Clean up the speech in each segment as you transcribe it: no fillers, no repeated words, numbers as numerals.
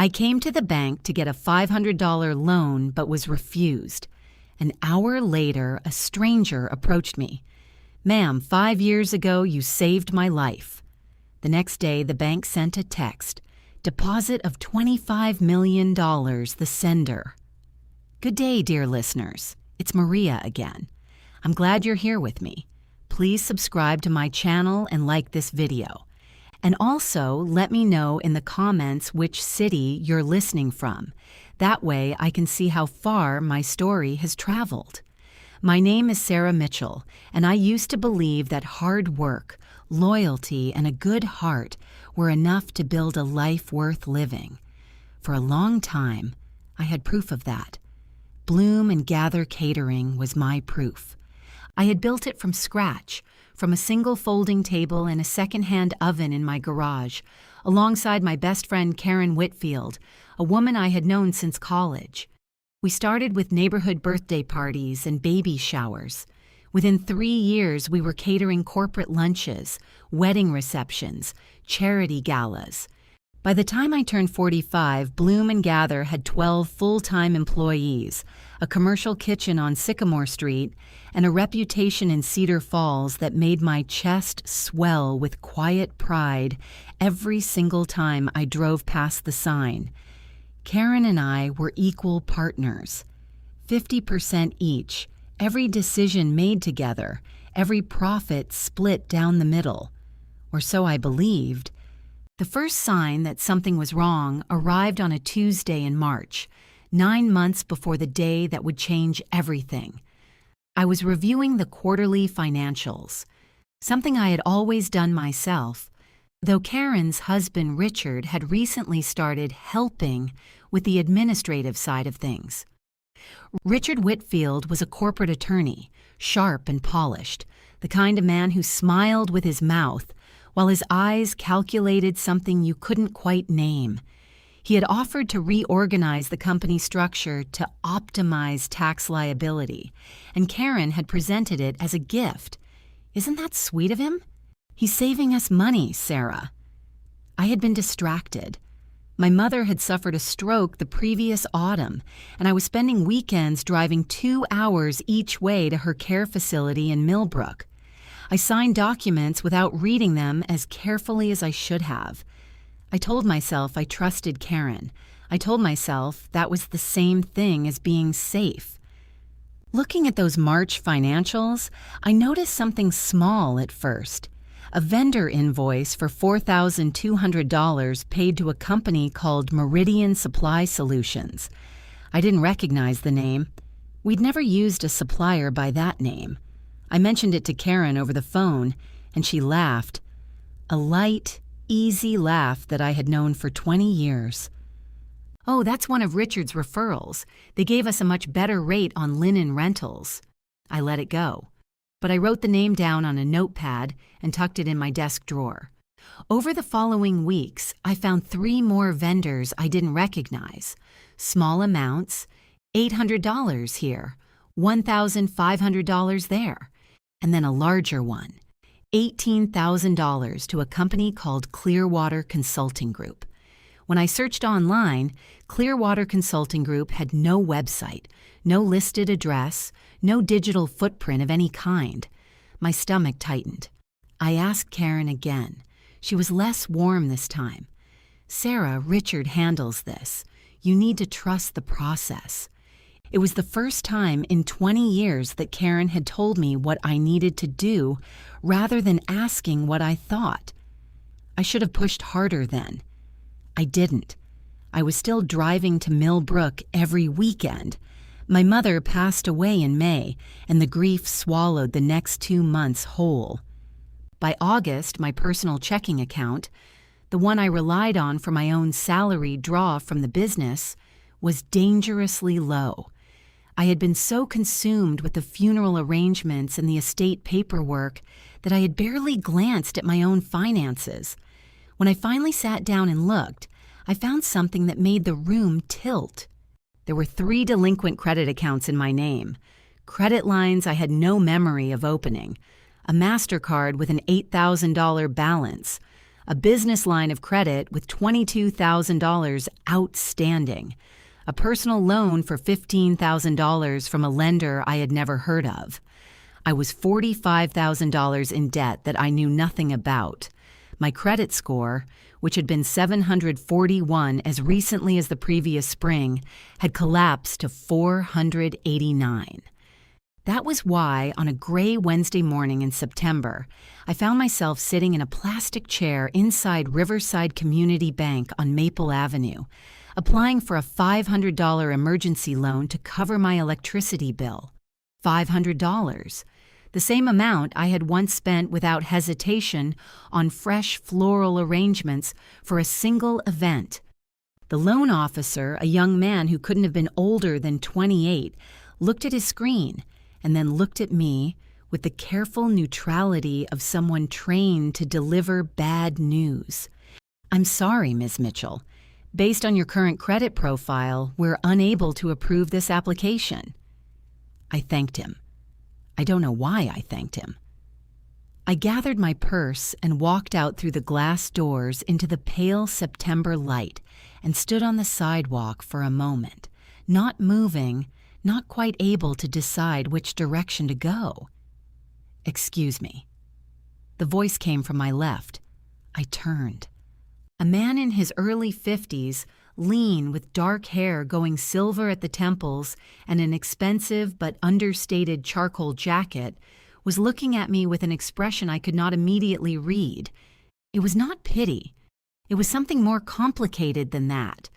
I came to the bank to get a $500 loan but was refused. An hour later, a stranger approached me. "Ma'am, 5 years ago you saved my life." The next day, the bank sent a text. Deposit of $25 million, the sender. Good day, dear listeners. It's Maria again. I'm glad you're here with me. Please subscribe to my channel and like this video. And also, let me know in the comments which city you're listening from. That way I can see how far my story has traveled. My name is Sarah Mitchell, and I used to believe that hard work, loyalty, and a good heart were enough to build a life worth living. For a long time, I had proof of that. Bloom and Gather Catering was my proof. I had built it from scratch, from a single folding table and a second-hand oven in my garage, alongside my best friend Karen Whitfield, a woman I had known since college. We started with neighborhood birthday parties and baby showers. Within 3 years, we were catering corporate lunches, wedding receptions, charity galas. By the time I turned 45, Bloom and Gather had 12 full-time employees, a commercial kitchen on Sycamore Street, and a reputation in Cedar Falls that made my chest swell with quiet pride every single time I drove past the sign. Karen and I were equal partners, 50% each, every decision made together, every profit split down the middle. Or so I believed. The first sign that something was wrong arrived on a Tuesday in March, 9 months before the day that would change everything. I was reviewing the quarterly financials, something I had always done myself, though Karen's husband Richard had recently started helping with the administrative side of things. Richard Whitfield was a corporate attorney, sharp and polished, the kind of man who smiled with his mouth, while his eyes calculated something you couldn't quite name. He had offered to reorganize the company structure to optimize tax liability, and Karen had presented it as a gift. Isn't that sweet of him? He's saving us money, Sarah. I had been distracted. My mother had suffered a stroke the previous autumn, and I was spending weekends driving 2 hours each way to her care facility in Millbrook. I signed documents without reading them as carefully as I should have. I told myself I trusted Karen. I told myself that was the same thing as being safe. Looking at those March financials, I noticed something small at first. A vendor invoice for $4,200 paid to a company called Meridian Supply Solutions. I didn't recognize the name. We'd never used a supplier by that name. I mentioned it to Karen over the phone, and she laughed. A light, easy laugh that I had known for 20 years. "Oh, that's one of Richard's referrals. They gave us a much better rate on linen rentals." I let it go, but I wrote the name down on a notepad and tucked it in my desk drawer. Over the following weeks, I found 3 more vendors I didn't recognize. Small amounts, $800 here, $1,500 there, and then a larger one, $18,000 to a company called Clearwater Consulting Group. When I searched online, Clearwater Consulting Group had no website, no listed address, no digital footprint of any kind. My stomach tightened. I asked Karen again. She was less warm this time. "Sarah, Richard handles this. You need to trust the process." It was the first time in 20 years that Karen had told me what I needed to do rather than asking what I thought. I should have pushed harder then. I didn't. I was still driving to Millbrook every weekend. My mother passed away in May, and the grief swallowed the next 2 months whole. By August, my personal checking account, the one I relied on for my own salary draw from the business, was dangerously low. I had been so consumed with the funeral arrangements and the estate paperwork that I had barely glanced at my own finances. When I finally sat down and looked, I found something that made the room tilt. There were 3 delinquent credit accounts in my name, credit lines I had no memory of opening, a MasterCard with an $8,000 balance, a business line of credit with $22,000 outstanding, a personal loan for $15,000 from a lender I had never heard of. I was $45,000 in debt that I knew nothing about. My credit score, which had been 741 as recently as the previous spring, had collapsed to 489. That was why, on a gray Wednesday morning in September, I found myself sitting in a plastic chair inside Riverside Community Bank on Maple Avenue, applying for a $500 emergency loan to cover my electricity bill. $500. The same amount I had once spent without hesitation on fresh floral arrangements for a single event. The loan officer, a young man who couldn't have been older than 28, looked at his screen and then looked at me with the careful neutrality of someone trained to deliver bad news. "I'm sorry, Ms. Mitchell. Based on your current credit profile, we're unable to approve this application." I thanked him. I don't know why I thanked him. I gathered my purse and walked out through the glass doors into the pale September light and stood on the sidewalk for a moment, not moving, not quite able to decide which direction to go. "Excuse me." The voice came from my left. I turned. A man in his early 50s, lean with dark hair going silver at the temples and an expensive but understated charcoal jacket, was looking at me with an expression I could not immediately read. It was not pity. It was something more complicated than that.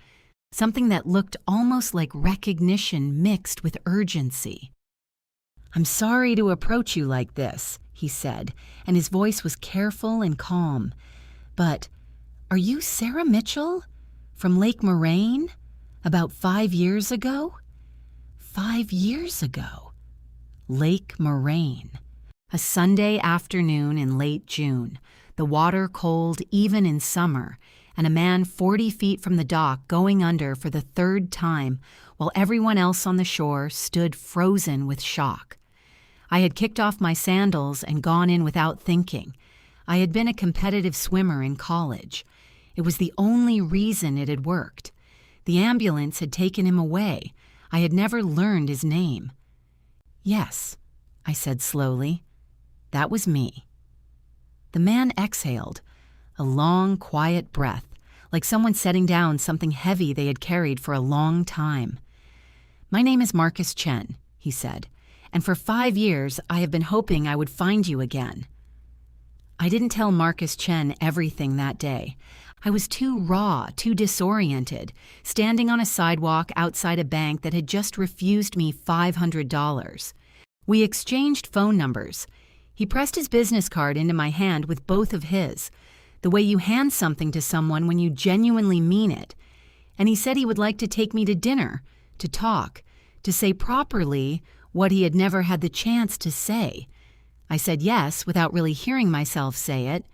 Something that looked almost like recognition mixed with urgency. "I'm sorry to approach you like this," he said, and his voice was careful and calm. "But are you Sarah Mitchell? From Lake Moraine? About 5 years ago?" 5 years ago. Lake Moraine. A Sunday afternoon in late June, the water cold even in summer, and a man 40 feet from the dock going under for the third time while everyone else on the shore stood frozen with shock. I had kicked off my sandals and gone in without thinking. I had been a competitive swimmer in college. It was the only reason it had worked. The ambulance had taken him away. I had never learned his name. "Yes," I said slowly. "That was me." The man exhaled, a long, quiet breath, like someone setting down something heavy they had carried for a long time. "My name is Marcus Chen," he said, "and for 5 years I have been hoping I would find you again." I didn't tell Marcus Chen everything that day. I was too raw, too disoriented, standing on a sidewalk outside a bank that had just refused me $500. We exchanged phone numbers. He pressed his business card into my hand with both of his, the way you hand something to someone when you genuinely mean it. And he said he would like to take me to dinner, to talk, to say properly what he had never had the chance to say. I said yes without really hearing myself say it.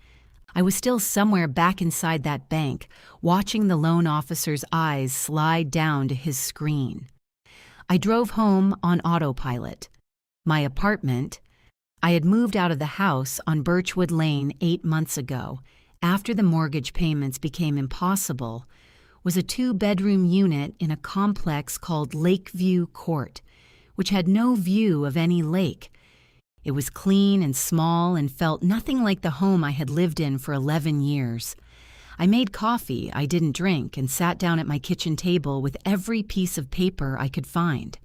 I was still somewhere back inside that bank, watching the loan officer's eyes slide down to his screen. I drove home on autopilot. My apartment— I had moved out of the house on Birchwood Lane 8 months ago, after the mortgage payments became impossible— was a 2-bedroom unit in a complex called Lakeview Court, which had no view of any lake. It was clean and small and felt nothing like the home I had lived in for 11 years. I made coffee I didn't drink and sat down at my kitchen table with every piece of paper I could find.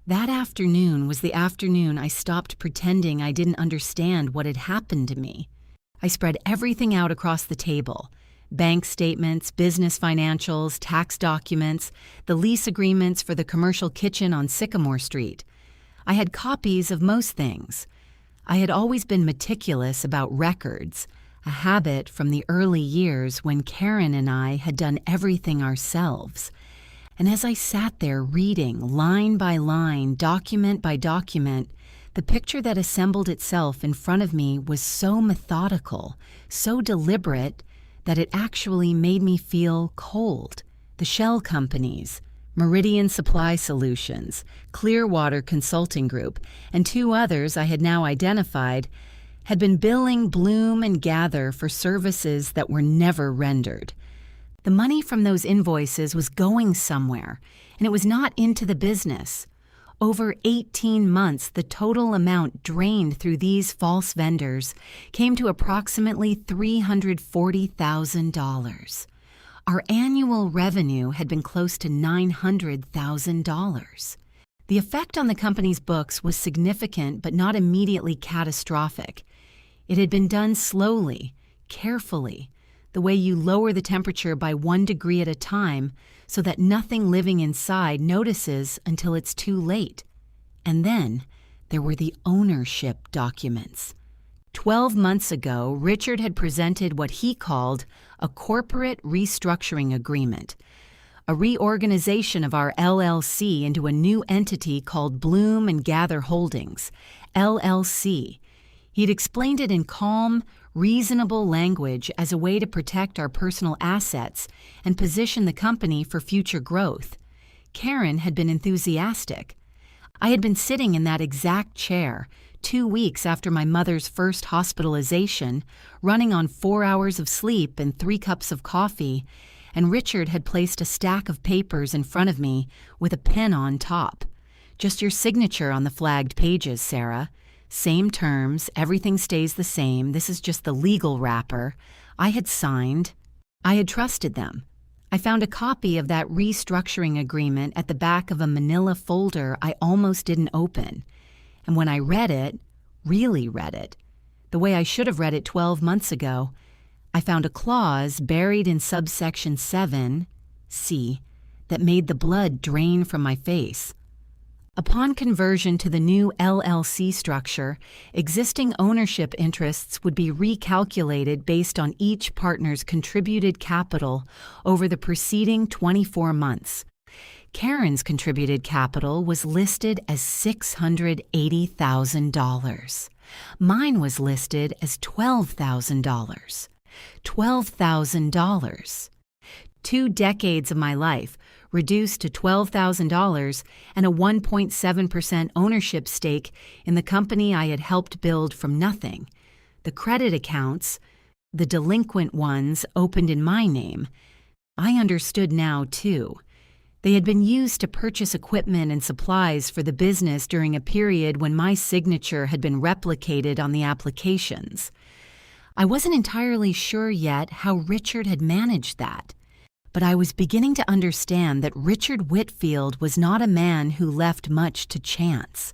That afternoon was the afternoon I stopped pretending I didn't understand what had happened to me. I spread everything out across the table: bank statements, business financials, tax documents, the lease agreements for the commercial kitchen on Sycamore Street. I had copies of most things. I had always been meticulous about records, a habit from the early years when Karen and I had done everything ourselves. And as I sat there reading line by line, document by document, the picture that assembled itself in front of me was so methodical, so deliberate, that it actually made me feel cold. The shell companies, Meridian Supply Solutions, Clearwater Consulting Group, and 2 others I had now identified, had been billing Bloom and Gather for services that were never rendered. The money from those invoices was going somewhere, and it was not into the business. Over 18 months, the total amount drained through these false vendors came to approximately $340,000. Our annual revenue had been close to $900,000. The effect on the company's books was significant but not immediately catastrophic. It had been done slowly, carefully, the way you lower the temperature by 1 degree at a time so that nothing living inside notices until it's too late. And then there were the ownership documents. 12 months ago, Richard had presented what he called a corporate restructuring agreement, a reorganization of our LLC into a new entity called Bloom and Gather Holdings, LLC. He'd explained it in calm, reasonable language as a way to protect our personal assets and position the company for future growth. Karen had been enthusiastic. I had been sitting in that exact chair 2 weeks after my mother's first hospitalization, running on 4 hours of sleep and 3 cups of coffee, and Richard had placed a stack of papers in front of me with a pen on top. "Just your signature on the flagged pages, Sarah. Same terms, everything stays the same, this is just the legal wrapper." I had signed. I had trusted them. I found a copy of that restructuring agreement at the back of a manila folder I almost didn't open. And when I read it, really read it, the way I should have read it 12 months ago, I found a clause buried in subsection 7(c) that made the blood drain from my face. Upon conversion to the new LLC structure, existing ownership interests would be recalculated based on each partner's contributed capital over the preceding 24 months. Karen's contributed capital was listed as $680,000. Mine was listed as $12,000. $12,000. 2 decades of my life reduced to $12,000 and a 1.7% ownership stake in the company I had helped build from nothing. The credit accounts, the delinquent ones opened in my name, I understood now too. They had been used to purchase equipment and supplies for the business during a period when my signature had been replicated on the applications. I wasn't entirely sure yet how Richard had managed that. But I was beginning to understand that Richard Whitfield was not a man who left much to chance.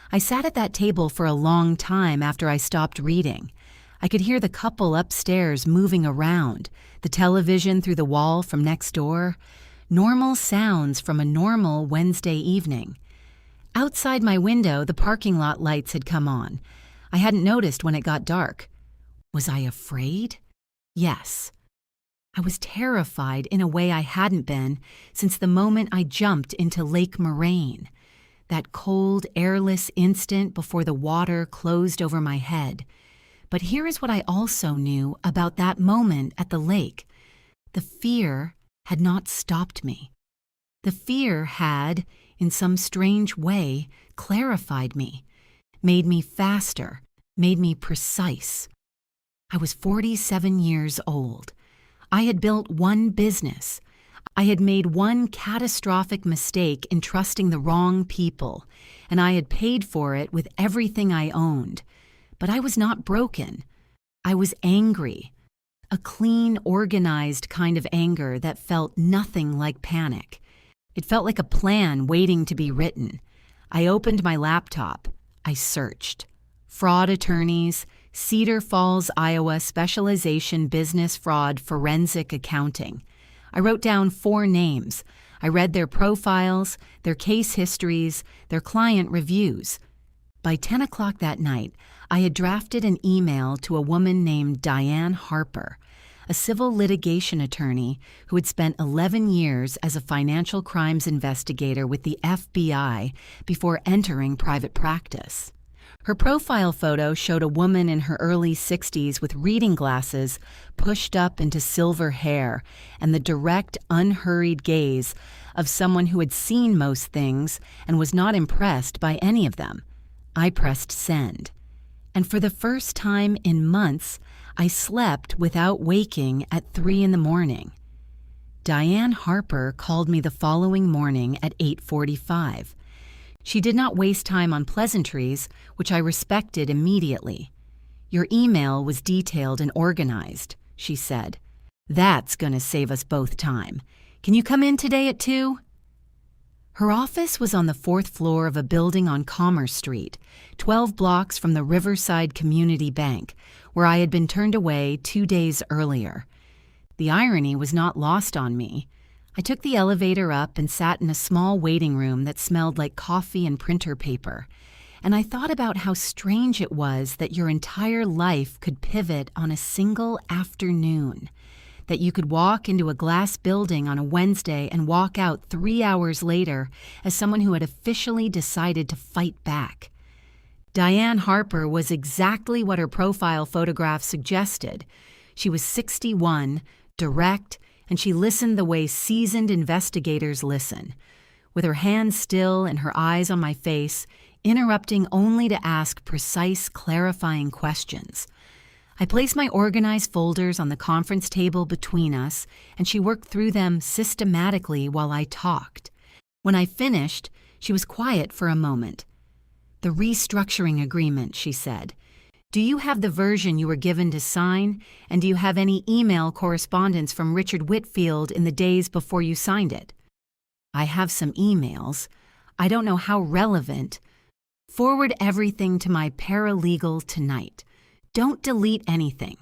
I sat at that table for a long time after I stopped reading. I could hear the couple upstairs moving around, the television through the wall from next door, normal sounds from a normal Wednesday evening. Outside my window, the parking lot lights had come on. I hadn't noticed when it got dark. Was I afraid? Yes. I was terrified in a way I hadn't been since the moment I jumped into Lake Moraine, that cold, airless instant before the water closed over my head. But here is what I also knew about that moment at the lake. The fear had not stopped me. The fear had, in some strange way, clarified me, made me faster, made me precise. I was 47 years old. I had built one business. I had made one catastrophic mistake in trusting the wrong people, and I had paid for it with everything I owned. But I was not broken. I was angry. A clean, organized kind of anger that felt nothing like panic. It felt like a plan waiting to be written. I opened my laptop. I searched. Fraud attorneys, Cedar Falls, Iowa Specialization Business Fraud Forensic Accounting. I wrote down 4 names. I read their profiles, their case histories, their client reviews. By 10 o'clock that night, I had drafted an email to a woman named Diane Harper, a civil litigation attorney who had spent 11 years as a financial crimes investigator with the FBI before entering private practice. Her profile photo showed a woman in her early 60s with reading glasses pushed up into silver hair and the direct, unhurried gaze of someone who had seen most things and was not impressed by any of them. I pressed send. And for the first time in months, I slept without waking at 3 in the morning. Diane Harper called me the following morning at 8:45. She did not waste time on pleasantries, which I respected immediately. "Your email was detailed and organized," she said. "That's going to save us both time. Can you come in today at 2?" Her office was on the 4th floor of a building on Commerce Street, 12 blocks from the Riverside Community Bank, where I had been turned away 2 days earlier. The irony was not lost on me. I took the elevator up and sat in a small waiting room that smelled like coffee and printer paper, and I thought about how strange it was that your entire life could pivot on a single afternoon, that you could walk into a glass building on a Wednesday and walk out 3 hours later as someone who had officially decided to fight back. Diane Harper was exactly what her profile photograph suggested. She was 61, direct, and she listened the way seasoned investigators listen, with her hands still and her eyes on my face, interrupting only to ask precise, clarifying questions. I placed my organized folders on the conference table between us, and she worked through them systematically while I talked. When I finished, she was quiet for a moment. "The restructuring agreement," she said. "Do you have the version you were given to sign, and do you have any email correspondence from Richard Whitfield in the days before you signed it?" "I have some emails. I don't know how relevant. Forward everything to my paralegal tonight. Don't delete anything.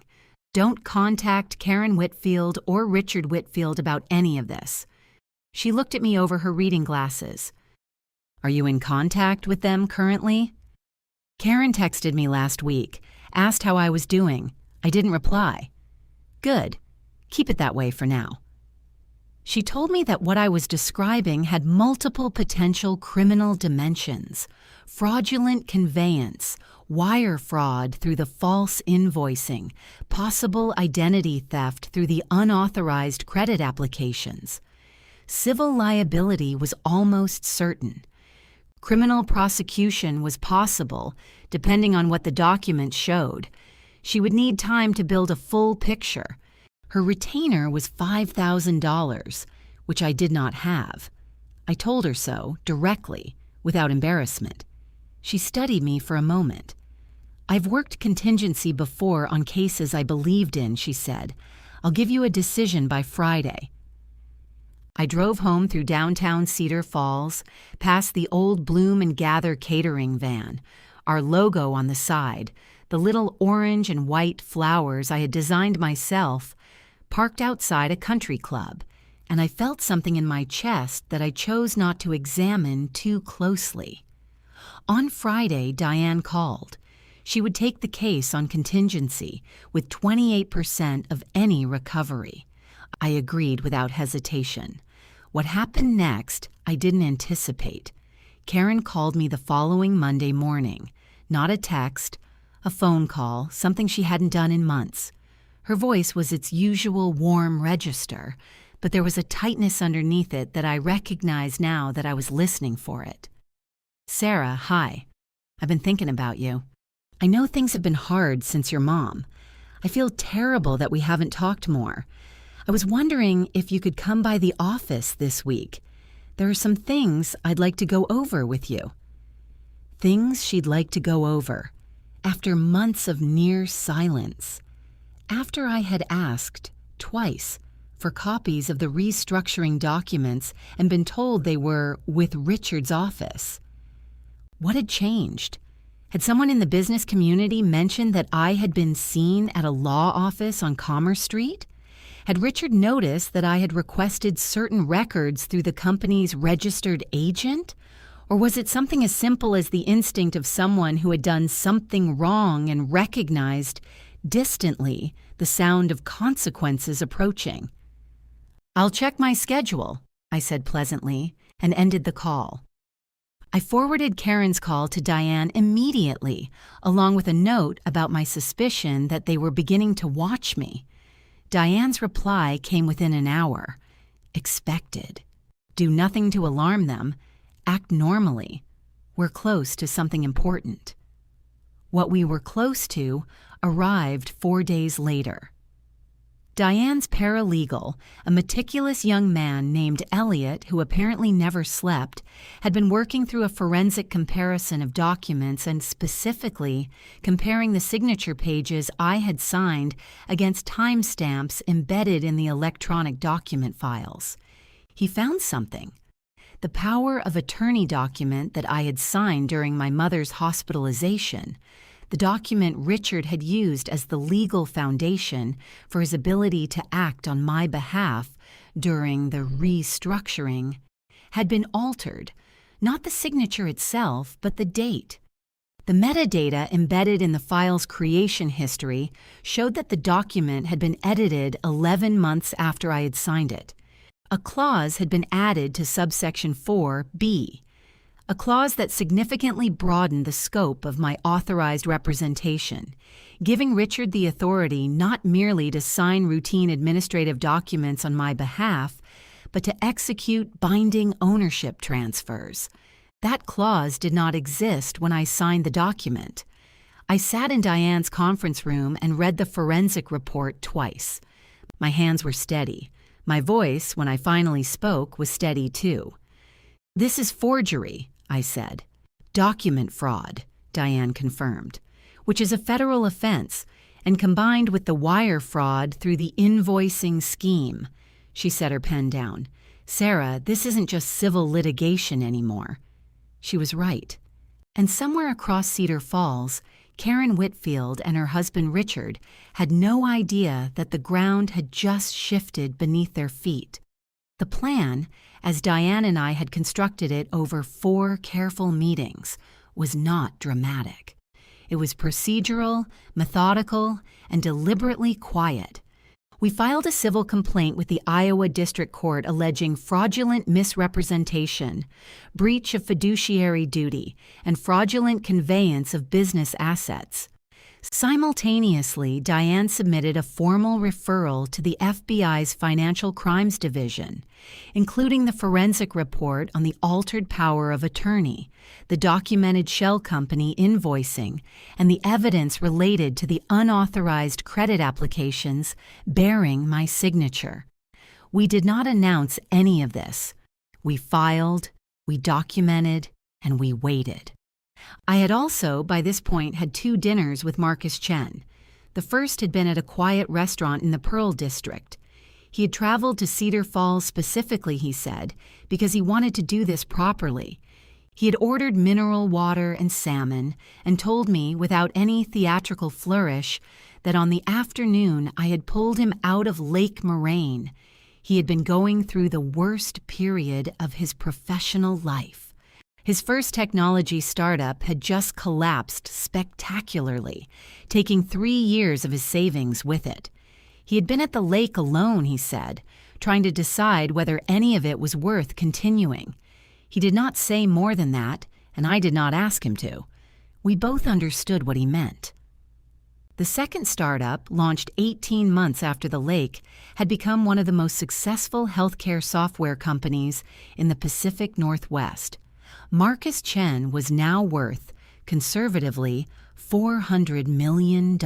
Don't contact Karen Whitfield or Richard Whitfield about any of this." She looked at me over her reading glasses. "Are you in contact with them currently?" "Karen texted me last week, asked how I was doing. I didn't reply." "Good. Keep it that way for now." She told me that what I was describing had multiple potential criminal dimensions: fraudulent conveyance, wire fraud through the false invoicing, possible identity theft through the unauthorized credit applications. Civil liability was almost certain. Criminal prosecution was possible, depending on what the documents showed. She would need time to build a full picture. Her retainer was $5,000, which I did not have. I told her so, directly, without embarrassment. She studied me for a moment. "I've worked contingency before on cases I believed in," she said. "I'll give you a decision by Friday." I drove home through downtown Cedar Falls, past the old Bloom and Gather catering van, our logo on the side, the little orange and white flowers I had designed myself, parked outside a country club, and I felt something in my chest that I chose not to examine too closely. On Friday, Diane called. She would take the case on contingency, with 28% of any recovery. I agreed without hesitation. What happened next, I didn't anticipate. Karen called me the following Monday morning. Not a text, a phone call, something she hadn't done in months. Her voice was its usual warm register, but there was a tightness underneath it that I recognized now that I was listening for it. "Sarah, hi. I've been thinking about you. I know things have been hard since your mom. I feel terrible that we haven't talked more. I was wondering if you could come by the office this week. There are some things I'd like to go over with you." Things she'd like to go over, after months of near silence. After I had asked, twice, for copies of the restructuring documents and been told they were with Richard's office. What had changed? Had someone in the business community mentioned that I had been seen at a law office on Commerce Street? Had Richard noticed that I had requested certain records through the company's registered agent? Or was it something as simple as the instinct of someone who had done something wrong and recognized, distantly, the sound of consequences approaching? "I'll check my schedule," I said pleasantly, and ended the call. I forwarded Karen's call to Diane immediately, along with a note about my suspicion that they were beginning to watch me. Diane's reply came within an hour. Expected. Do nothing to alarm them. Act normally. We're close to something important. What we were close to arrived 4 days later. Diane's paralegal, a meticulous young man named Elliot who apparently never slept, had been working through a forensic comparison of documents and specifically comparing the signature pages I had signed against timestamps embedded in the electronic document files. He found something. The power of attorney document that I had signed during my mother's hospitalization, the document Richard had used as the legal foundation for his ability to act on my behalf during the restructuring, had been altered, not the signature itself, but the date. The metadata embedded in the file's creation history showed that the document had been edited 11 months after I had signed it. A clause had been added to subsection 4B, a clause that significantly broadened the scope of my authorized representation, giving Richard the authority not merely to sign routine administrative documents on my behalf, but to execute binding ownership transfers. That clause did not exist when I signed the document. I sat in Diane's conference room and read the forensic report twice. My hands were steady. My voice, when I finally spoke, was steady too. "This is forgery," I said. "Document fraud," Diane confirmed, "which is a federal offense, and combined with the wire fraud through the invoicing scheme." She set her pen down. "Sarah, this isn't just civil litigation anymore." She was right. And somewhere across Cedar Falls, Karen Whitfield and her husband Richard had no idea that the ground had just shifted beneath their feet. The plan, as Diane and I had constructed it over 4 careful meetings, was not dramatic. It was procedural, methodical, and deliberately quiet. We filed a civil complaint with the Iowa District Court alleging fraudulent misrepresentation, breach of fiduciary duty, and fraudulent conveyance of business assets. Simultaneously, Diane submitted a formal referral to the FBI's Financial Crimes Division, including the forensic report on the altered power of attorney, the documented shell company invoicing, and the evidence related to the unauthorized credit applications bearing my signature. We did not announce any of this. We filed, we documented, and we waited. I had also, by this point, had 2 dinners with Marcus Chen. The first had been at a quiet restaurant in the Pearl District. He had traveled to Cedar Falls specifically, he said, because he wanted to do this properly. He had ordered mineral water and salmon and told me, without any theatrical flourish, that on the afternoon I had pulled him out of Lake Moraine. He had been going through the worst period of his professional life. His first technology startup had just collapsed spectacularly, taking 3 years of his savings with it. He had been at the lake alone, he said, trying to decide whether any of it was worth continuing. He did not say more than that, and I did not ask him to. We both understood what he meant. The second startup, launched 18 months after the lake, had become one of the most successful healthcare software companies in the Pacific Northwest. Marcus Chen was now worth, conservatively, $400 million.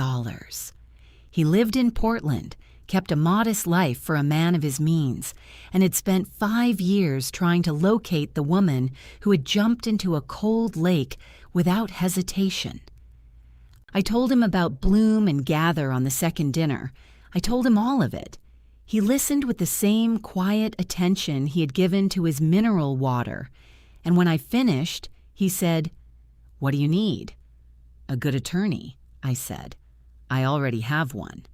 He lived in Portland, kept a modest life for a man of his means, and had spent 5 years trying to locate the woman who had jumped into a cold lake without hesitation. I told him about Bloom and Gather on the second dinner. I told him all of it. He listened with the same quiet attention he had given to his mineral water. And when I finished, he said, "What do you need?" "A good attorney," I said. "I already have one."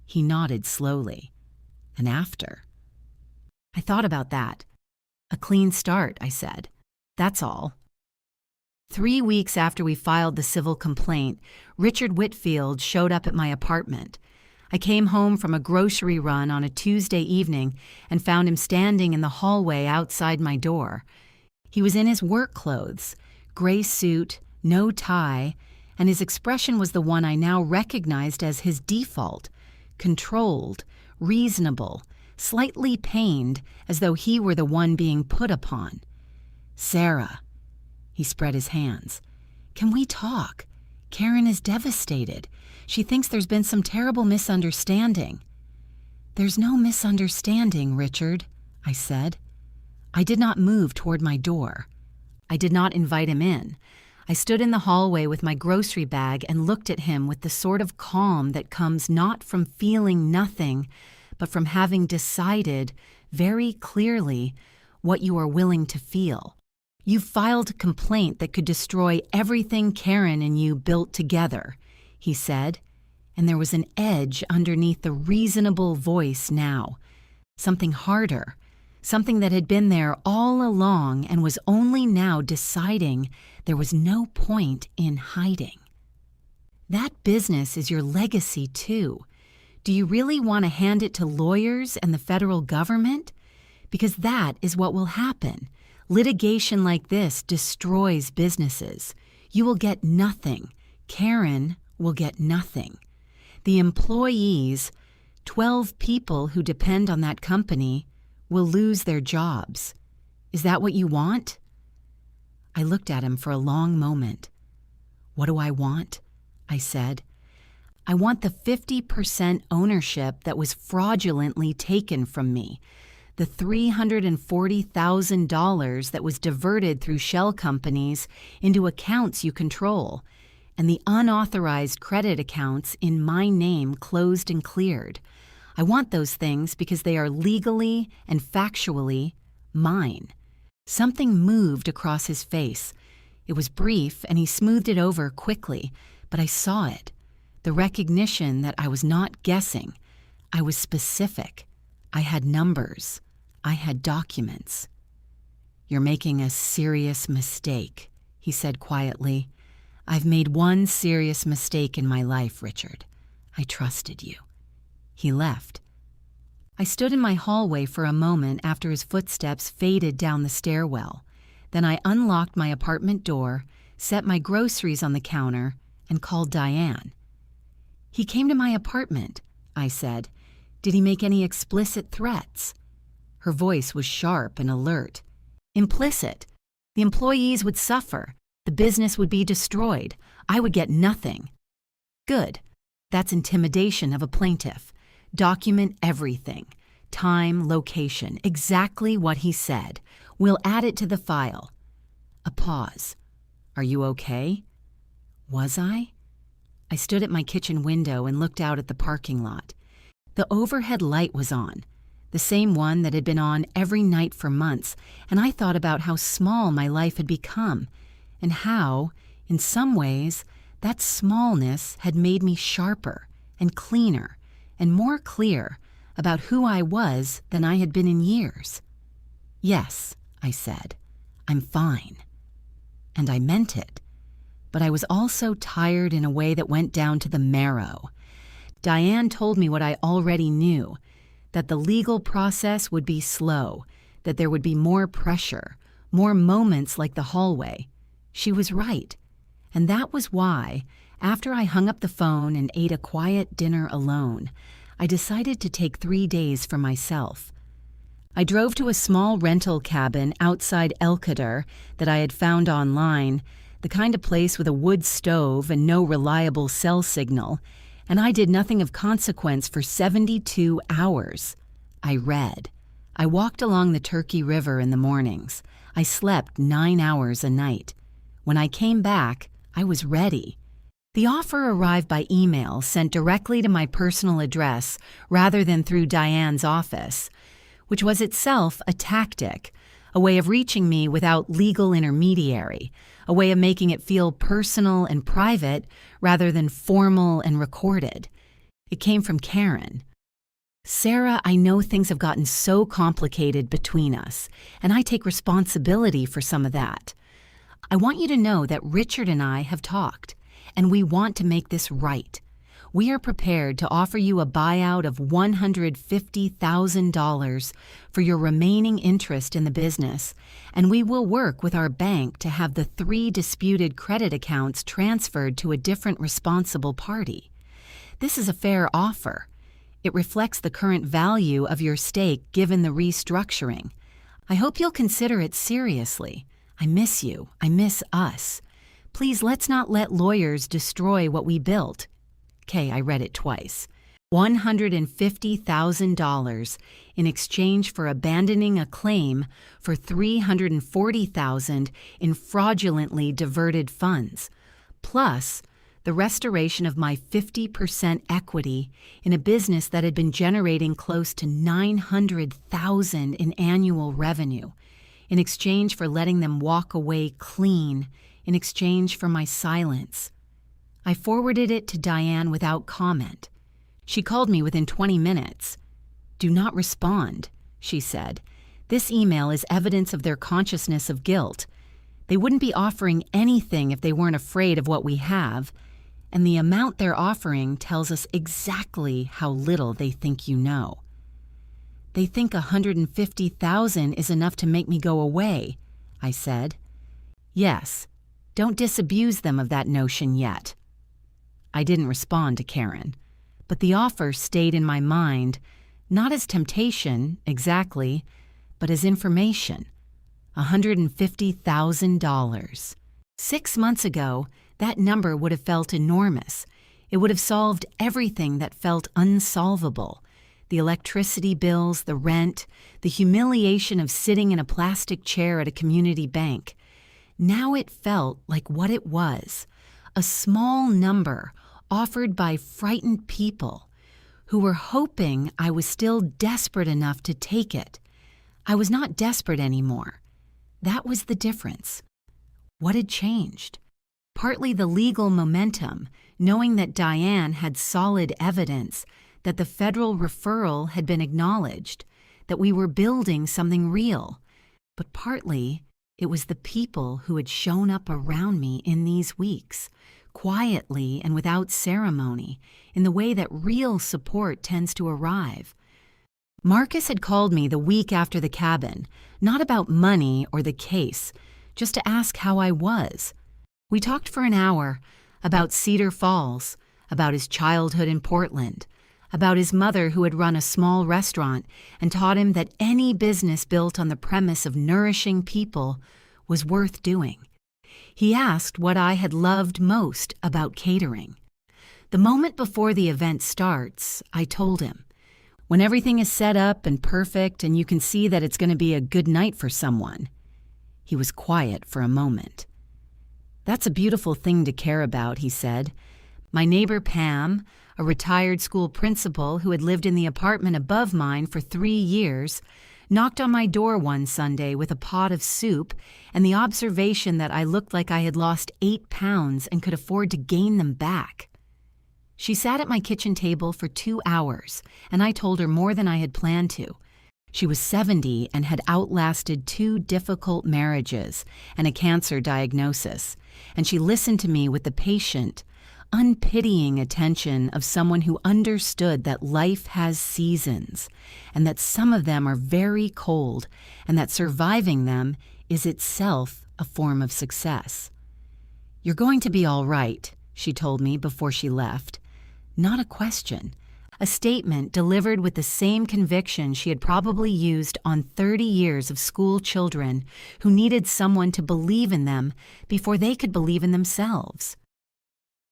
He nodded slowly. "And after?" I thought about that. "A clean start," I said. "That's all." 3 weeks after we filed the civil complaint, Richard Whitfield showed up at my apartment. I came home from a grocery run on a Tuesday evening and found him standing in the hallway outside my door. He was in his work clothes, gray suit, no tie, and his expression was the one I now recognized as his default, controlled, reasonable, slightly pained, as though he were the one being put upon. "Sarah," he spread his hands, "can we talk? Karen is devastated. She thinks there's been some terrible misunderstanding." "There's no misunderstanding, Richard," I said. I did not move toward my door. I did not invite him in. I stood in the hallway with my grocery bag and looked at him with the sort of calm that comes not from feeling nothing, but from having decided very clearly what you are willing to feel. "You filed a complaint that could destroy everything Karen and you built together," he said, and there was an edge underneath the reasonable voice now. Something harder, something that had been there all along and was only now deciding there was no point in hiding. "That business is your legacy, too. Do you really want to hand it to lawyers and the federal government? Because that is what will happen. Litigation like this destroys businesses. You will get nothing. Karen will get nothing. The employees, 12 people who depend on that company, will lose their jobs. Is that what you want?" I looked at him for a long moment. "What do I want?" I said. "I want the 50% ownership that was fraudulently taken from me, the $340,000 that was diverted through shell companies into accounts you control, and the unauthorized credit accounts in my name closed and cleared. I want those things because they are legally and factually mine." Something moved across his face. It was brief, and he smoothed it over quickly, but I saw it. The recognition that I was not guessing. I was specific. I had numbers. I had documents. "You're making a serious mistake," he said quietly. "I've made one serious mistake in my life, Richard. I trusted you." He left. I stood in my hallway for a moment after his footsteps faded down the stairwell. Then I unlocked my apartment door, set my groceries on the counter, and called Diane. "He came to my apartment," I said. "Did he make any explicit threats?" Her voice was sharp and alert. "Implicit. The employees would suffer. The business would be destroyed. I would get nothing." "Good. That's intimidation of a plaintiff. Document everything. Time, location, exactly what he said. We'll add it to the file." A pause. "Are you okay?" Was I? I stood at my kitchen window and looked out at the parking lot. The overhead light was on, the same one that had been on every night for months, and I thought about how small my life had become, and how, in some ways, that smallness had made me sharper and cleaner and more clear about who I was than I had been in years. "Yes," I said, "I'm fine." And I meant it. But I was also tired in a way that went down to the marrow. Diane told me what I already knew, that the legal process would be slow, that there would be more pressure, more moments like the hallway. She was right. And that was why, after I hung up the phone and ate a quiet dinner alone, I decided to take 3 days for myself. I drove to a small rental cabin outside El Khadr that I had found online, the kind of place with a wood stove and no reliable cell signal, and I did nothing of consequence for 72 hours. I read. I walked along the Turkey River in the mornings. I slept 9 hours a night. When I came back, I was ready. The offer arrived by email sent directly to my personal address rather than through Diane's office, which was itself a tactic, a way of reaching me without legal intermediary, a way of making it feel personal and private rather than formal and recorded. It came from Karen. "Sarah, I know things have gotten so complicated between us, and I take responsibility for some of that. I want you to know that Richard and I have talked, and we want to make this right. We are prepared to offer you a buyout of $150,000 for your remaining interest in the business, and we will work with our bank to have the 3 disputed credit accounts transferred to a different responsible party. This is a fair offer. It reflects the current value of your stake given the restructuring. I hope you'll consider it seriously. I miss you. I miss us. Please let's not let lawyers destroy what we built. I read it twice. $150,000 in exchange for abandoning a claim for $340,000 in fraudulently diverted funds, plus the restoration of my 50% equity in a business that had been generating close to $900,000 in annual revenue, in exchange for letting them walk away clean, in exchange for my silence. I forwarded it to Diane without comment. She called me within 20 minutes. "Do not respond," she said. "This email is evidence of their consciousness of guilt. They wouldn't be offering anything if they weren't afraid of what we have, and the amount they're offering tells us exactly how little they think you know." "They think $150,000 is enough to make me go away," I said. "Yes, don't disabuse them of that notion yet." I didn't respond to Karen, but the offer stayed in my mind, not as temptation, exactly, but as information. $150,000. 6 months ago, that number would have felt enormous. It would have solved everything that felt unsolvable. The electricity bills, the rent, the humiliation of sitting in a plastic chair at a community bank. Now it felt like what it was, a small number offered by frightened people who were hoping I was still desperate enough to take it. I was not desperate anymore. That was the difference. What had changed? Partly the legal momentum, knowing that Diane had solid evidence, that the federal referral had been acknowledged, that we were building something real. But partly, it was the people who had shown up around me in these weeks, quietly and without ceremony, in the way that real support tends to arrive. Marcus had called me the week after the cabin, not about money or the case, just to ask how I was. We talked for an hour about Cedar Falls, about his childhood in Portland, about his mother who had run a small restaurant and taught him that any business built on the premise of nourishing people was worth doing. He asked what I had loved most about catering. The moment before the event starts, I told him, when everything is set up and perfect and you can see that it's going to be a good night for someone. He was quiet for a moment. "That's a beautiful thing to care about," he said. "My neighbor Pam, a retired school principal who had lived in the apartment above mine for 3 years, knocked on my door one Sunday with a pot of soup and the observation that I looked like I had lost 8 pounds and could afford to gain them back. She sat at my kitchen table for 2 hours, and I told her more than I had planned to. She was 70 and had outlasted 2 difficult marriages and a cancer diagnosis, and she listened to me with the patient, unpitying attention of someone who understood that life has seasons, and that some of them are very cold, and that surviving them is itself a form of success. "You're going to be all right," she told me before she left. Not a question. A statement delivered with the same conviction she had probably used on 30 years of school children who needed someone to believe in them before they could believe in themselves.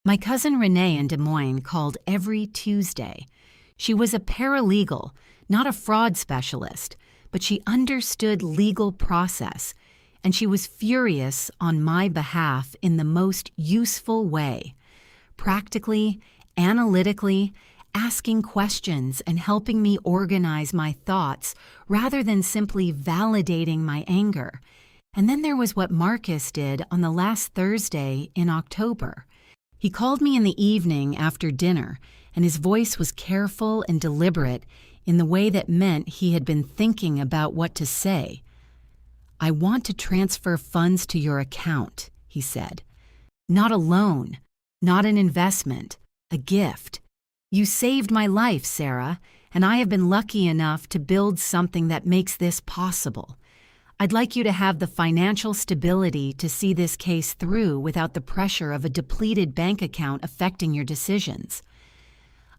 My cousin Renee in Des Moines called every Tuesday. She was a paralegal, not a fraud specialist, but she understood legal process, and she was furious on my behalf in the most useful way, practically, analytically, asking questions and helping me organize my thoughts rather than simply validating my anger. And then there was what Marcus did on the last Thursday in October. He called me in the evening after dinner, and his voice was careful and deliberate in the way that meant he had been thinking about what to say. "I want to transfer funds to your account," he said. "Not a loan, not an investment, a gift. You saved my life, Sarah, and I have been lucky enough to build something that makes this possible. I'd like you to have the financial stability to see this case through without the pressure of a depleted bank account affecting your decisions."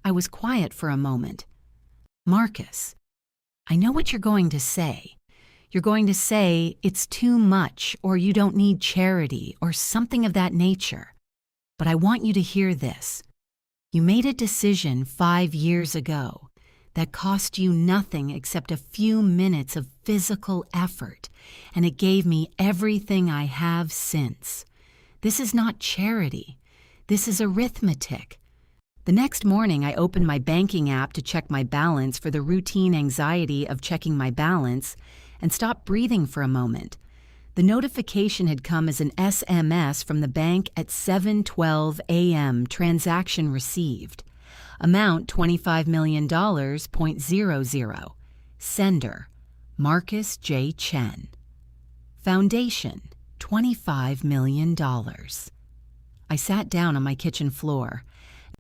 I was quiet for a moment. "Marcus, I know what you're going to say. You're going to say it's too much or you don't need charity or something of that nature. But I want you to hear this. You made a decision 5 years ago that cost you nothing except a few minutes of physical effort, and it gave me everything I have since. This is not charity. This is arithmetic. The next morning, I opened my banking app to check my balance for the routine anxiety of checking my balance and stopped breathing for a moment. The notification had come as an SMS from the bank at 7:12 a.m. Transaction received. Amount $25 million, .00. Sender, Marcus J. Chen. Foundation, $25 million. I sat down on my kitchen floor.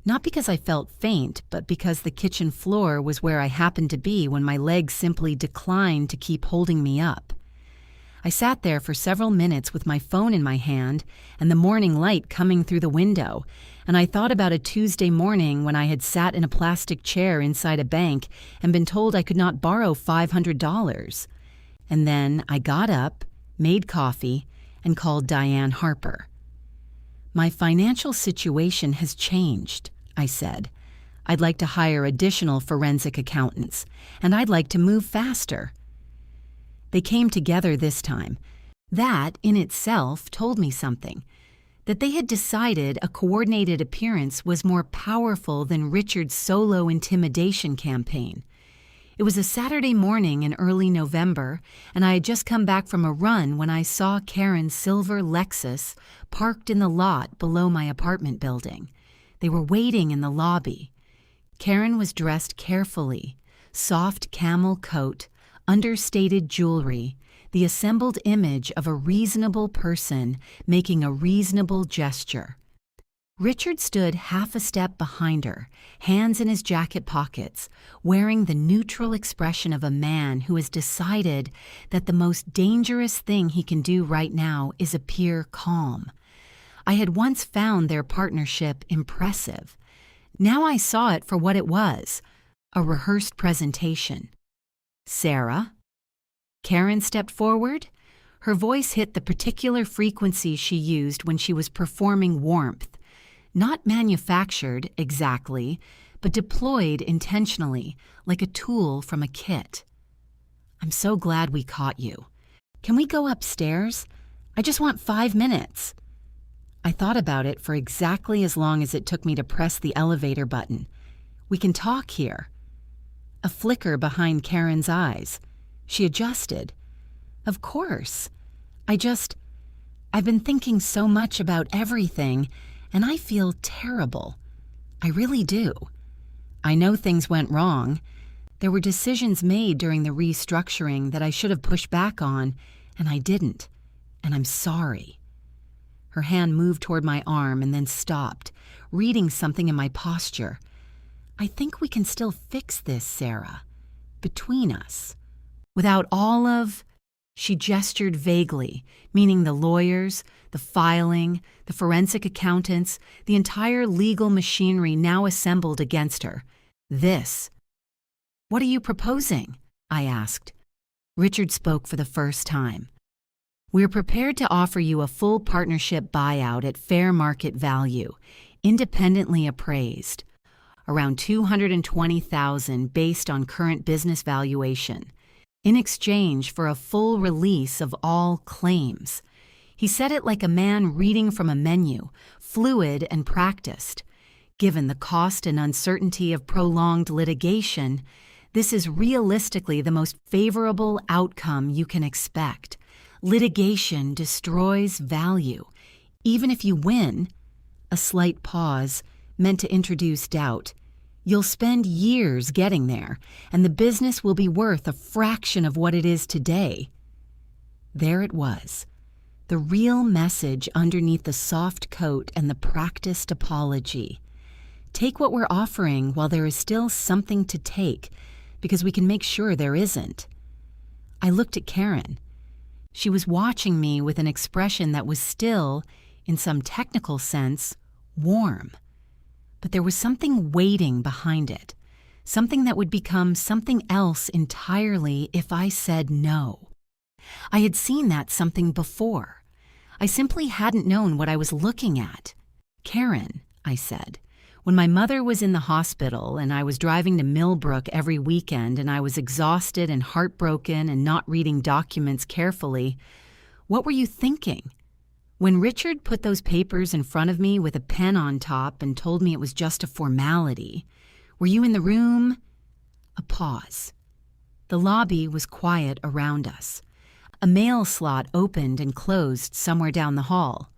Not because I felt faint, but because the kitchen floor was where I happened to be when my legs simply declined to keep holding me up. I sat there for several minutes with my phone in my hand and the morning light coming through the window, and I thought about a Tuesday morning when I had sat in a plastic chair inside a bank and been told I could not borrow $500. And then I got up, made coffee, and called Diane Harper. My financial situation has changed, I said. I'd like to hire additional forensic accountants, and I'd like to move faster. They came together this time. That, in itself, told me something. That they had decided a coordinated appearance was more powerful than Richard's solo intimidation campaign. It was a Saturday morning in early November, and I had just come back from a run when I saw Karen's silver Lexus parked in the lot below my apartment building. They were waiting in the lobby. Karen was dressed carefully, soft camel coat, understated jewelry, the assembled image of a reasonable person making a reasonable gesture. Richard stood half a step behind her, hands in his jacket pockets, wearing the neutral expression of a man who has decided that the most dangerous thing he can do right now is appear calm. I had once found their partnership impressive. Now I saw it for what it was, a rehearsed presentation. Sarah? Karen stepped forward. Her voice hit the particular frequency she used when she was performing warmth. Not manufactured exactly, but deployed intentionally, like a tool from a kit. I'm so glad we caught you. Can we go upstairs? I just want 5 minutes. I thought about it for exactly as long as it took me to press the elevator button. We can talk here. A flicker behind Karen's eyes. She adjusted. Of course. I've been thinking so much about everything, and I feel terrible. I really do. I know things went wrong. There were decisions made during the restructuring that I should have pushed back on, and I didn't. And I'm sorry. Her hand moved toward my arm and then stopped, reading something in my posture. I think we can still fix this, Sarah. Between us. Without all of... She gestured vaguely, meaning the lawyers, the filing, the forensic accountants, the entire legal machinery now assembled against her. This. What are you proposing? I asked. Richard spoke for the first time. We're prepared to offer you a full partnership buyout at fair market value, independently appraised. Around $220,000 based on current business valuation, in exchange for a full release of all claims. He said it like a man reading from a menu, fluid and practiced. Given the cost and uncertainty of prolonged litigation, this is realistically the most favorable outcome you can expect. Litigation destroys value. Even if you win, a slight pause meant to introduce doubt. You'll spend years getting there, and the business will be worth a fraction of what it is today. There it was, the real message underneath the soft coat and the practiced apology. Take what we're offering while there is still something to take, because we can make sure there isn't. I looked at Karen. She was watching me with an expression that was still, in some technical sense, warm. But there was something waiting behind it, something that would become something else entirely if I said no. I had seen that something before. I simply hadn't known what I was looking at. "Karen," I said, "when my mother was in the hospital and I was driving to Millbrook every weekend and I was exhausted and heartbroken and not reading documents carefully, what were you thinking? When Richard put those papers in front of me with a pen on top and told me it was just a formality, were you in the room?" A pause. The lobby was quiet around us. A mail slot opened and closed somewhere down the hall.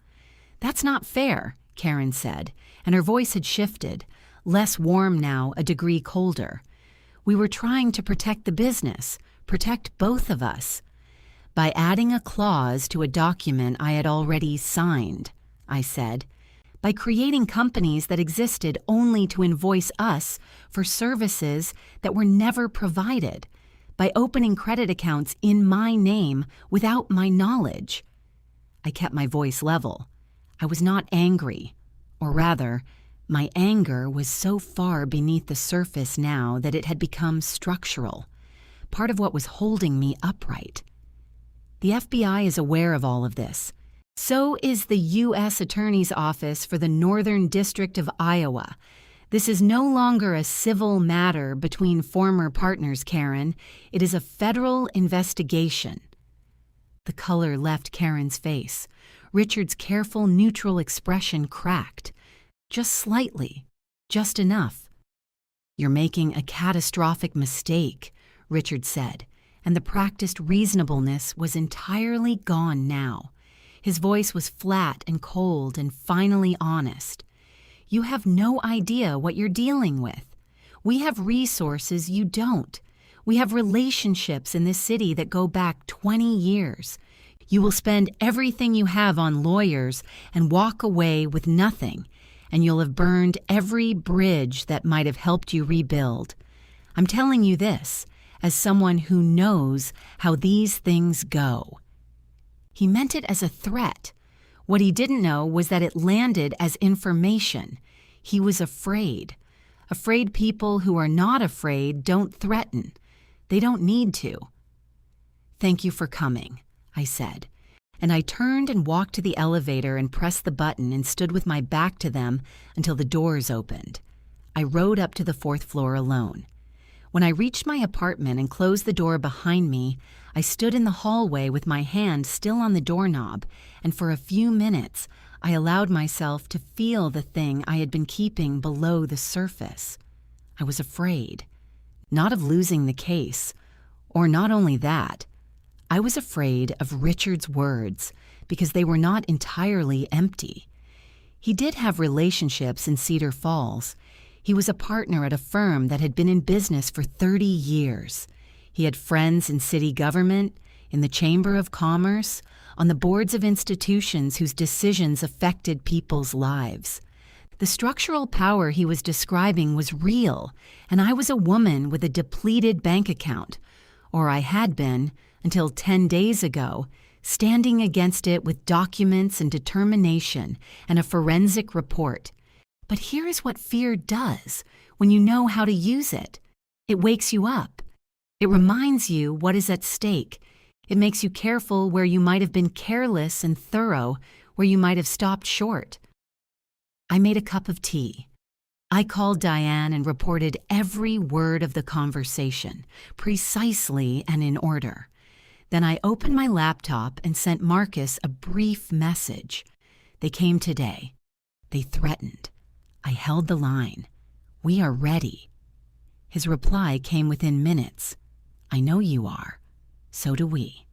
"That's not fair," Karen said, and her voice had shifted, less warm now, a degree colder. "We were trying to protect the business, protect both of us. By adding a clause to a document I had already signed," I said. "By creating companies that existed only to invoice us for services that were never provided. By opening credit accounts in my name without my knowledge." I kept my voice level. I was not angry, or rather, my anger was so far beneath the surface now that it had become structural, part of what was holding me upright. The FBI is aware of all of this. So is the U.S. Attorney's Office for the Northern District of Iowa. This is no longer a civil matter between former partners, Karen. It is a federal investigation. The color left Karen's face. Richard's careful, neutral expression cracked. Just slightly. Just enough. "You're making a catastrophic mistake," Richard said, and the practiced reasonableness was entirely gone now. His voice was flat and cold and finally honest. "You have no idea what you're dealing with. We have resources you don't. We have relationships in this city that go back 20 years. You will spend everything you have on lawyers and walk away with nothing, and you'll have burned every bridge that might have helped you rebuild. I'm telling you this as someone who knows how these things go." He meant it as a threat. What he didn't know was that it landed as information. He was afraid. Afraid people who are not afraid don't threaten. They don't need to. "Thank you for coming," I said, and I turned and walked to the elevator and pressed the button and stood with my back to them until the doors opened. I rode up to the 4th floor alone. When I reached my apartment and closed the door behind me, I stood in the hallway with my hand still on the doorknob, and for a few minutes I allowed myself to feel the thing I had been keeping below the surface. I was afraid. Not of losing the case, or not only that. I was afraid of Richard's words, because they were not entirely empty. He did have relationships in Cedar Falls. He was a partner at a firm that had been in business for 30 years. He had friends in city government, in the Chamber of Commerce, on the boards of institutions whose decisions affected people's lives. The structural power he was describing was real, and I was a woman with a depleted bank account, or I had been until 10 days ago, standing against it with documents and determination and a forensic report. But here is what fear does when you know how to use it. It wakes you up. It reminds you what is at stake. It makes you careful where you might have been careless and thorough, where you might have stopped short. I made a cup of tea. I called Diane and reported every word of the conversation, precisely and in order. Then I opened my laptop and sent Marcus a brief message. They came today. They threatened. I held the line. "We are ready." His reply came within minutes. "I know you are. So do we."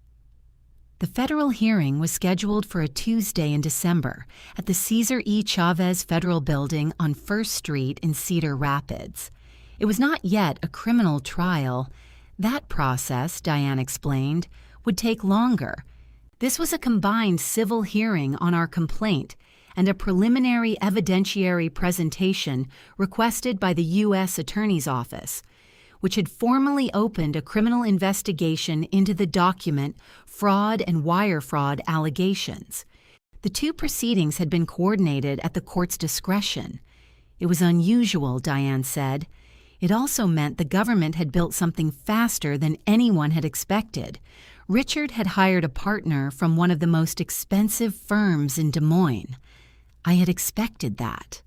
The federal hearing was scheduled for a Tuesday in December at the Cesar E. Chavez Federal Building on 1st Street in Cedar Rapids. It was not yet a criminal trial. That process, Diane explained, would take longer. This was a combined civil hearing on our complaint and a preliminary evidentiary presentation requested by the U.S. Attorney's Office, which had formally opened a criminal investigation into the document fraud and wire fraud allegations. The two proceedings had been coordinated at the court's discretion. It was unusual, Diane said. It also meant the government had built something faster than anyone had expected. Richard had hired a partner from one of the most expensive firms in Des Moines. I had expected that.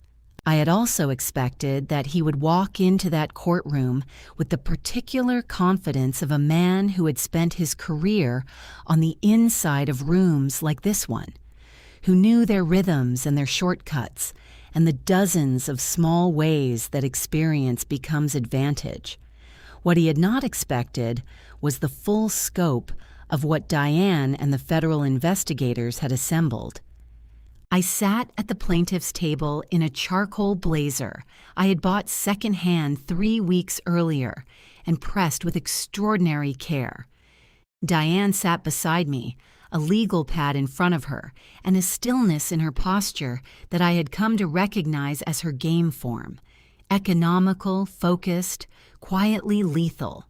I had also expected that he would walk into that courtroom with the particular confidence of a man who had spent his career on the inside of rooms like this one, who knew their rhythms and their shortcuts and the dozens of small ways that experience becomes advantage. What he had not expected was the full scope of what Diane and the federal investigators had assembled. I sat at the plaintiff's table in a charcoal blazer I had bought secondhand 3 weeks earlier and pressed with extraordinary care. Diane sat beside me, a legal pad in front of her, and a stillness in her posture that I had come to recognize as her game form: economical, focused, quietly lethal.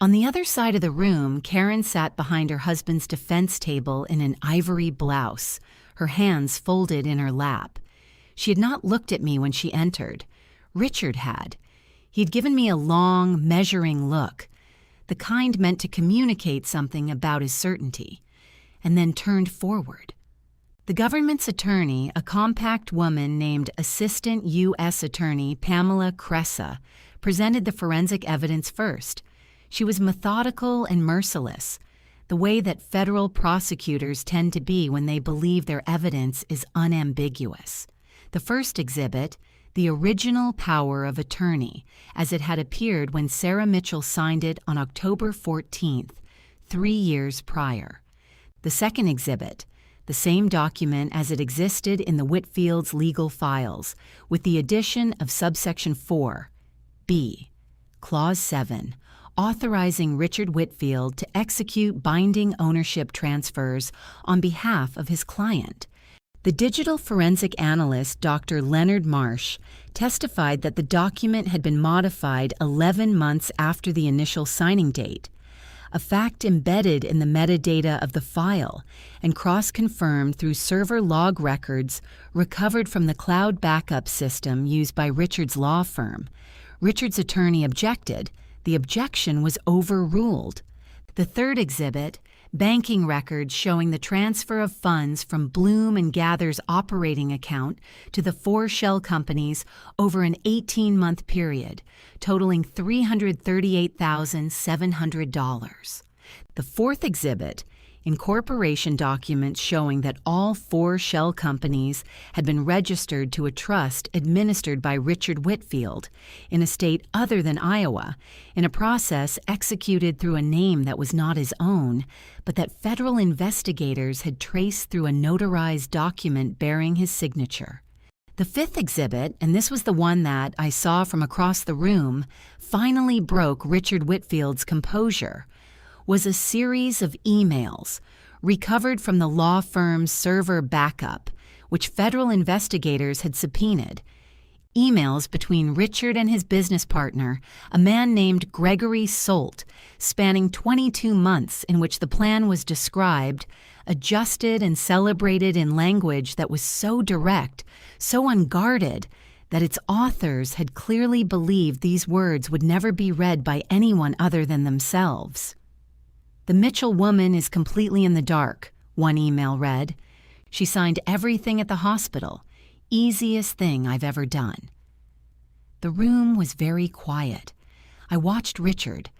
On the other side of the room, Karen sat behind her husband's defense table in an ivory blouse, her hands folded in her lap. She had not looked at me when she entered. Richard had. He'd given me a long, measuring look, the kind meant to communicate something about his certainty, and then turned forward. The government's attorney, a compact woman named Assistant U.S. Attorney Pamela Cressa, presented the forensic evidence first. She was methodical and merciless, the way that federal prosecutors tend to be when they believe their evidence is unambiguous. The first exhibit, the original power of attorney, as it had appeared when Sarah Mitchell signed it on October 14th, 3 years prior. The second exhibit, the same document as it existed in the Whitfield's legal files, with the addition of subsection 4, B, Clause 7, authorizing Richard Whitfield to execute binding ownership transfers on behalf of his client. The digital forensic analyst, Dr. Leonard Marsh, testified that the document had been modified 11 months after the initial signing date, a fact embedded in the metadata of the file and cross-confirmed through server log records recovered from the cloud backup system used by Richard's law firm. Richard's attorney objected. The objection was overruled. The third exhibit, banking records showing the transfer of funds from Bloom and Gather's operating account to the 4 shell companies over an 18-month period, totaling $338,700. The fourth exhibit, incorporation documents showing that all 4 shell companies had been registered to a trust administered by Richard Whitfield in a state other than Iowa, in a process executed through a name that was not his own, but that federal investigators had traced through a notarized document bearing his signature. The fifth exhibit, and this was the one that I saw from across the room, finally broke Richard Whitfield's composure, was a series of emails recovered from the law firm's server backup, which federal investigators had subpoenaed. Emails between Richard and his business partner, a man named Gregory Solt, spanning 22 months in which the plan was described, adjusted and celebrated in language that was so direct, so unguarded, that its authors had clearly believed these words would never be read by anyone other than themselves. "The Mitchell woman is completely in the dark," one email read. "She signed everything at the hospital. Easiest thing I've ever done." The room was very quiet. I watched Richard.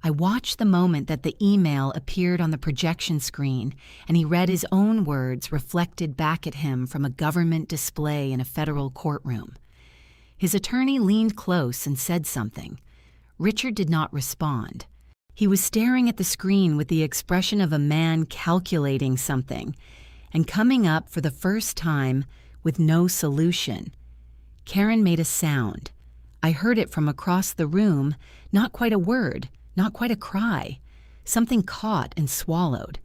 I watched the moment that the email appeared on the projection screen and he read his own words reflected back at him from a government display in a federal courtroom. His attorney leaned close and said something. Richard did not respond. He was staring at the screen with the expression of a man calculating something and coming up for the first time with no solution. Karen made a sound. I heard it from across the room, not quite a word, not quite a cry, something caught and swallowed.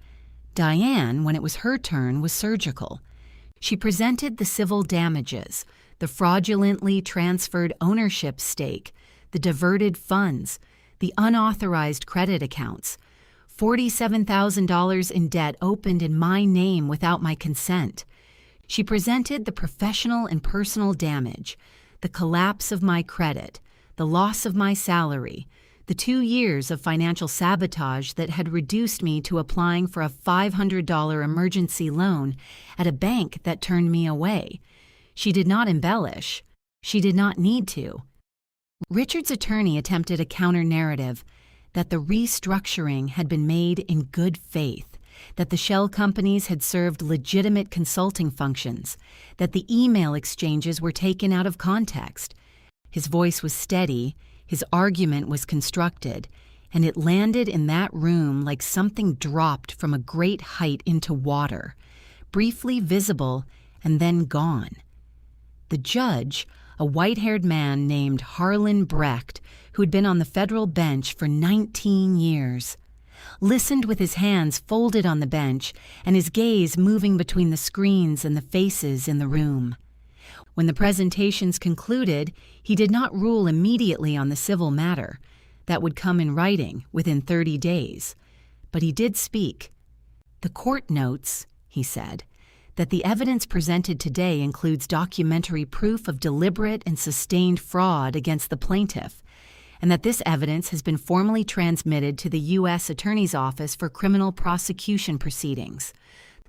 Diane, when it was her turn, was surgical. She presented the civil damages, the fraudulently transferred ownership stake, the diverted funds, the unauthorized credit accounts, $47,000 in debt opened in my name without my consent. She presented the professional and personal damage, the collapse of my credit, the loss of my salary, The 2 years of financial sabotage that had reduced me to applying for a $500 emergency loan at a bank that turned me away. She did not embellish. She did not need to. Richard's attorney attempted a counter-narrative that the restructuring had been made in good faith, that the shell companies had served legitimate consulting functions, that the email exchanges were taken out of context. His voice was steady, his argument was constructed, and it landed in that room like something dropped from a great height into water, briefly visible and then gone. The judge, a white-haired man named Harlan Brecht, who had been on the federal bench for 19 years, listened with his hands folded on the bench and his gaze moving between the screens and the faces in the room. When the presentations concluded, he did not rule immediately on the civil matter. That would come in writing within 30 days. But he did speak. "The court notes," he said, "that the evidence presented today includes documentary proof of deliberate and sustained fraud against the plaintiff, and that this evidence has been formally transmitted to the U.S. Attorney's Office for criminal prosecution proceedings.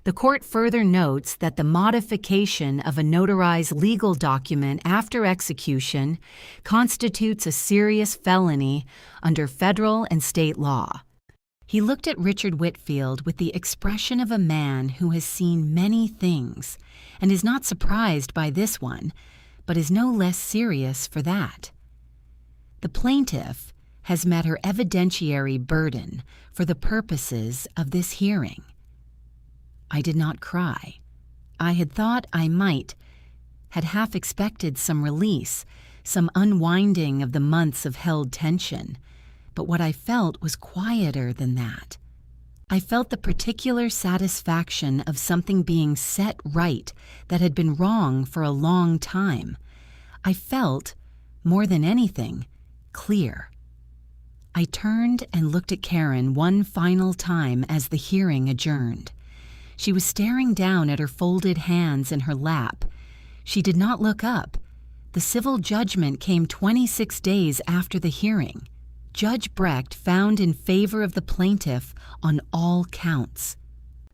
The court further notes that the modification of a notarized legal document after execution constitutes a serious felony under federal and state law." He looked at Richard Whitfield with the expression of a man who has seen many things and is not surprised by this one, but is no less serious for that. "The plaintiff has met her evidentiary burden for the purposes of this hearing." I did not cry. I had thought I might, had half expected some release, some unwinding of the months of held tension, but what I felt was quieter than that. I felt the particular satisfaction of something being set right that had been wrong for a long time. I felt, more than anything, clear. I turned and looked at Karen one final time as the hearing adjourned. She was staring down at her folded hands in her lap. She did not look up. The civil judgment came 26 days after the hearing. Judge Brecht found in favor of the plaintiff on all counts.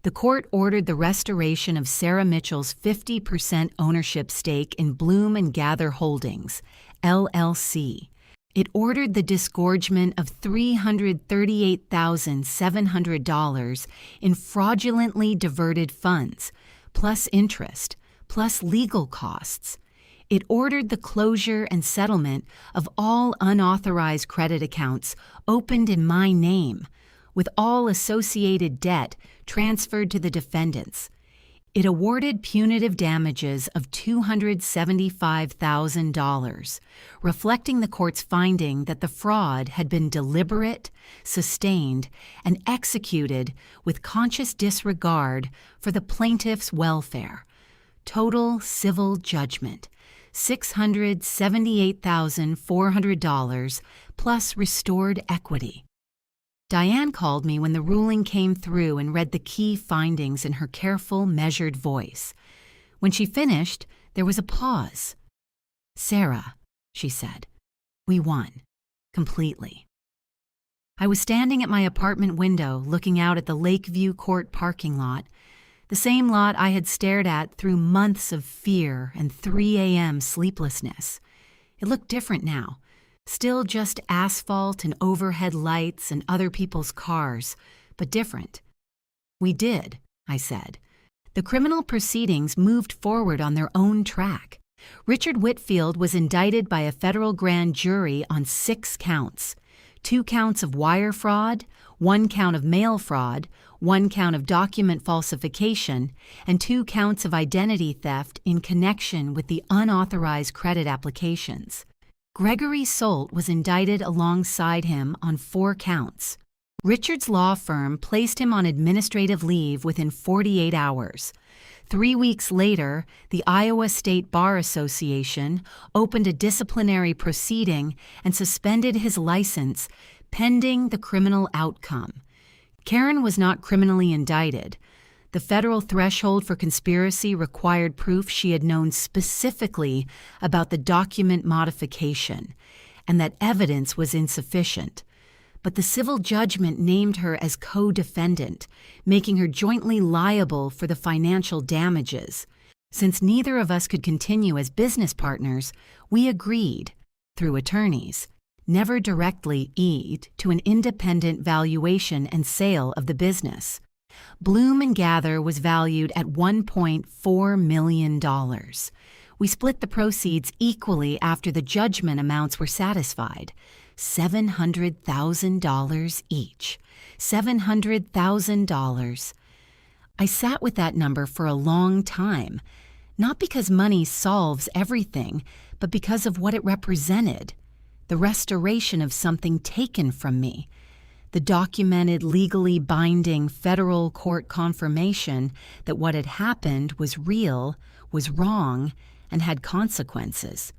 The court ordered the restoration of Sarah Mitchell's 50% ownership stake in Bloom & Gather Holdings, LLC. It ordered the disgorgement of $338,700 in fraudulently diverted funds, plus interest, plus legal costs. It ordered the closure and settlement of all unauthorized credit accounts opened in my name, with all associated debt transferred to the defendants. It awarded punitive damages of $275,000, reflecting the court's finding that the fraud had been deliberate, sustained, and executed with conscious disregard for the plaintiff's welfare. Total civil judgment, $678,400 plus restored equity. Diane called me when the ruling came through and read the key findings in her careful, measured voice. When she finished, there was a pause. "Sarah," she said, "we won. Completely." I was standing at my apartment window looking out at the Lakeview Court parking lot, the same lot I had stared at through months of fear and 3 a.m. sleeplessness. It looked different now. Still just asphalt and overhead lights and other people's cars, but different. "We did," I said. The criminal proceedings moved forward on their own track. Richard Whitfield was indicted by a federal grand jury on 6 counts. 2 counts of wire fraud, 1 count of mail fraud, 1 count of document falsification, and 2 counts of identity theft in connection with the unauthorized credit applications. Gregory Solt was indicted alongside him on 4 counts. Richard's law firm placed him on administrative leave within 48 hours. 3 weeks later, the Iowa State Bar Association opened a disciplinary proceeding and suspended his license, pending the criminal outcome. Karen was not criminally indicted. The federal threshold for conspiracy required proof she had known specifically about the document modification, and that evidence was insufficient. but the civil judgment named her as co-defendant, making her jointly liable for the financial damages. Since neither of us could continue as business partners, we agreed, through attorneys, never directly to an independent valuation and sale of the business. Bloom & Gather was valued at $1.4 million. We split the proceeds equally after the judgment amounts were satisfied. $700,000 each. $700,000. I sat with that number for a long time, not because money solves everything, but because of what it represented. The restoration of something taken from me. The documented, legally binding federal court confirmation that what had happened was real, was wrong, and had consequences.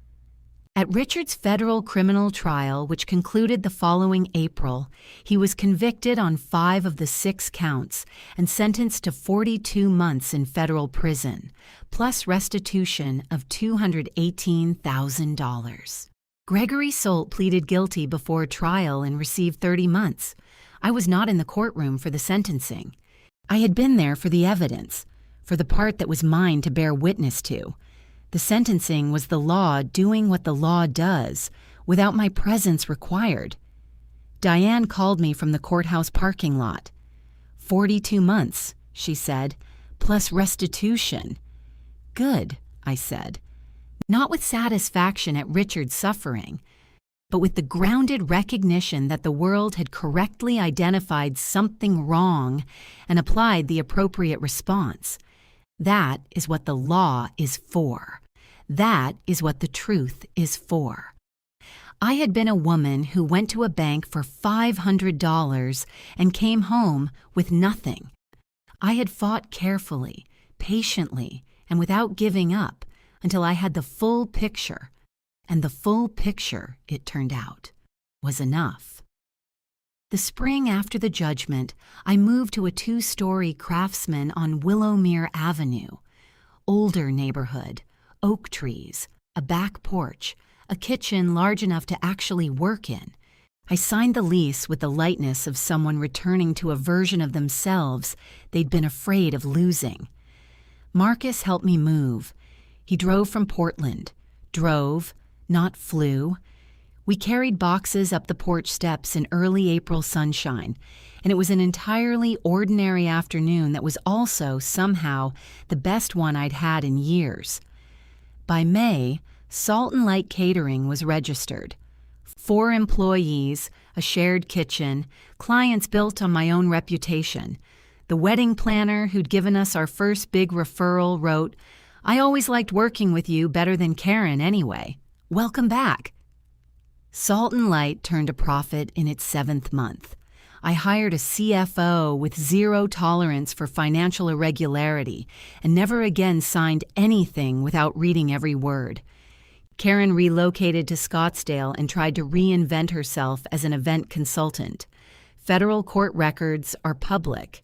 At Richard's federal criminal trial, which concluded the following April, he was convicted on 5 of the 6 counts and sentenced to 42 months in federal prison, plus restitution of $218,000. Gregory Solt pleaded guilty before trial and received 30 months. I was not in the courtroom for the sentencing. I had been there for the evidence, for the part that was mine to bear witness to. The sentencing was the law doing what the law does, without my presence required. Diane called me from the courthouse parking lot. 42 months, she said, plus restitution. Good, I said. Not with satisfaction at Richard's suffering, but with the grounded recognition that the world had correctly identified something wrong and applied the appropriate response. That is what the law is for. That is what the truth is for. I had been a woman who went to a bank for $500 and came home with nothing. I had fought carefully, patiently, and without giving up until I had the full picture, and the full picture, it turned out, was enough. The spring after the judgment, I moved to a 2-story Craftsman on Willowmere Avenue. Older neighborhood, oak trees, a back porch, a kitchen large enough to actually work in. I signed the lease with the lightness of someone returning to a version of themselves they'd been afraid of losing. Marcus helped me move. He drove from Portland. Drove, not flew. We carried boxes up the porch steps in early April sunshine, and it was an entirely ordinary afternoon that was also, somehow, the best one I'd had in years. By May, Salt and Light Catering was registered. 4 employees, a shared kitchen, clients built on my own reputation. The wedding planner who'd given us our first big referral wrote, "I always liked working with you better than Karen anyway. Welcome back." Salt and Light turned a profit in its 7th month. I hired a CFO with 0 tolerance for financial irregularity and never again signed anything without reading every word. Karen relocated to Scottsdale and tried to reinvent herself as an event consultant. Federal court records are public.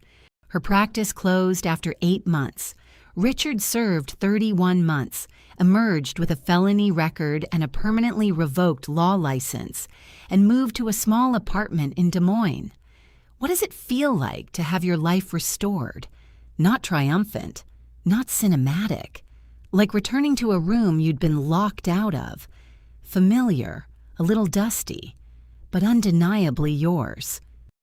Her practice closed after 8 months. Richard served 31 months, emerged with a felony record and a permanently revoked law license, and moved to a small apartment in Des Moines. What does it feel like to have your life restored? Not triumphant, not cinematic. Like returning to a room you'd been locked out of. Familiar, a little dusty, but undeniably yours.